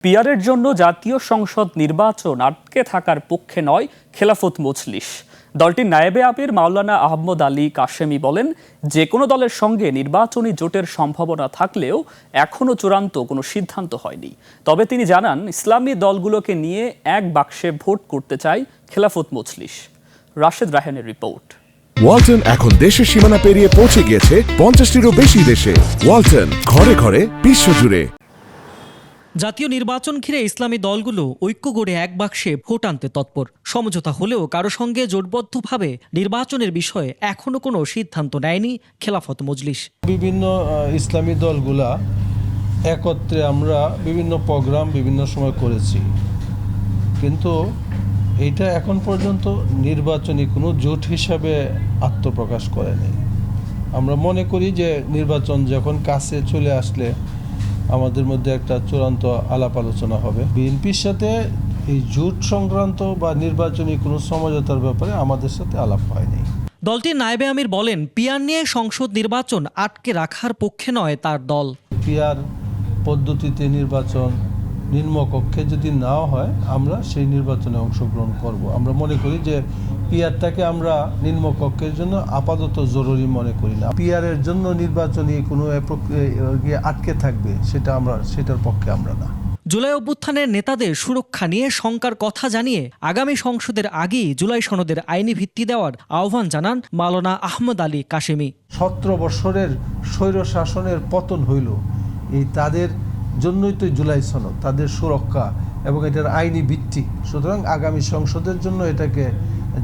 পিয়ারের জন্য জাতীয় সংসদ নির্বাচন আটকে থাকার পক্ষে নয় খেলাফত মজলিস। দলটির নায়েবে আমির মাওলানা আহমদ আলী কাশেমি বলেন, যে কোনো দলের সঙ্গে নির্বাচনী জোটের সম্ভাবনা থাকলেও এখনও চূড়ান্ত কোনো সিদ্ধান্ত হয়নি। তবে তিনি জানান, ইসলামী দলগুলোকে নিয়ে এক বাক্সে ভোট করতে চায় খেলাফত মজলিস। রাশেদ রায়হানের রিপোর্ট। ওয়ালটন এখন দেশের সীমানা পেরিয়ে পৌঁছে গিয়েছে 50টিরও বেশি দেশে। ওয়ালটন, ঘরে ঘরে বিশ্বজুড়ে। জাতীয় নির্বাচন ঘিরে ইসলামী দলগুলো ঐক্য গড়ে এক বাক্সে ভোট আনতে তৎপর। সমঝোতা হলেও কারো সঙ্গে জোটবদ্ধভাবে নির্বাচনের বিষয়ে এখনো কোনো সিদ্ধান্ত নেয়নি খেলাফত মজলিস। বিভিন্ন ইসলামী দলগুলা একত্রে আমরা বিভিন্ন প্রোগ্রাম বিভিন্ন সময় করেছি, কিন্তু এটা এখন পর্যন্ত নির্বাচনী কোনো জোট হিসাবে আত্মপ্রকাশ করেনি। আমরা মনে করি যে নির্বাচন যখন কাছে চলে আসলে আমাদের মধ্যে একটা চূড়ান্ত আলাপ আলোচনা হবে। বিএনপির সাথে এই জোট সংক্রান্ত বা নির্বাচনী কোনো সমঝোতার ব্যাপারে আমাদের সাথে আলাপ হয়নি। দলটির নায়েবে আমির বলেন, পিয়ার নিয়ে সংসদ নির্বাচন আটকে রাখার পক্ষে নয় তার দল। পিয়ার পদ্ধতিতে নির্বাচন নিম্নকক্ষে যদি নাও হয়, আমরা সেই নির্বাচনে অংশগ্রহণ করব। আমরা মনে করি যে পিয়ারটাকে আমরা নিম্নকক্ষের জন্য আপাতত জরুরি মনে করি না। পিয়ারের জন্য নির্বাচনী কোনো আটকে থাকবে সেটার পক্ষে আমরা না। জুলাই অভ্যুত্থানের নেতাদের সুরক্ষা নিয়ে শঙ্কার কথা জানিয়ে আগামী সংসদের আগেই জুলাই সনদের আইনি ভিত্তি দেওয়ার আহ্বান জানান মাওলানা আহমদ আলী কাশেমি। 17 বছরের স্বৈর শাসনের পতন হইল, এই তাদের জন্যই তো জুলাই সনদ, তাদের সুরক্ষা এবং এটার আইনি ভিত্তি। সুতরাং আগামী সংসদের জন্য এটাকে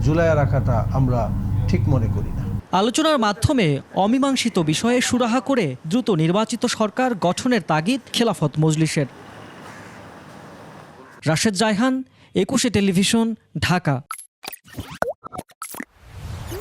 জুলাই রাখাটা আমরা ঠিক মনে করি না। আলোচনার মাধ্যমে অমীমাংসিত বিষয়ে সুরাহা করে দ্রুত নির্বাচিত সরকার গঠনের তাগিদ খেলাফত মজলিসের। রাশেদ রায়হান, 21 টেলিভিশন, ঢাকা।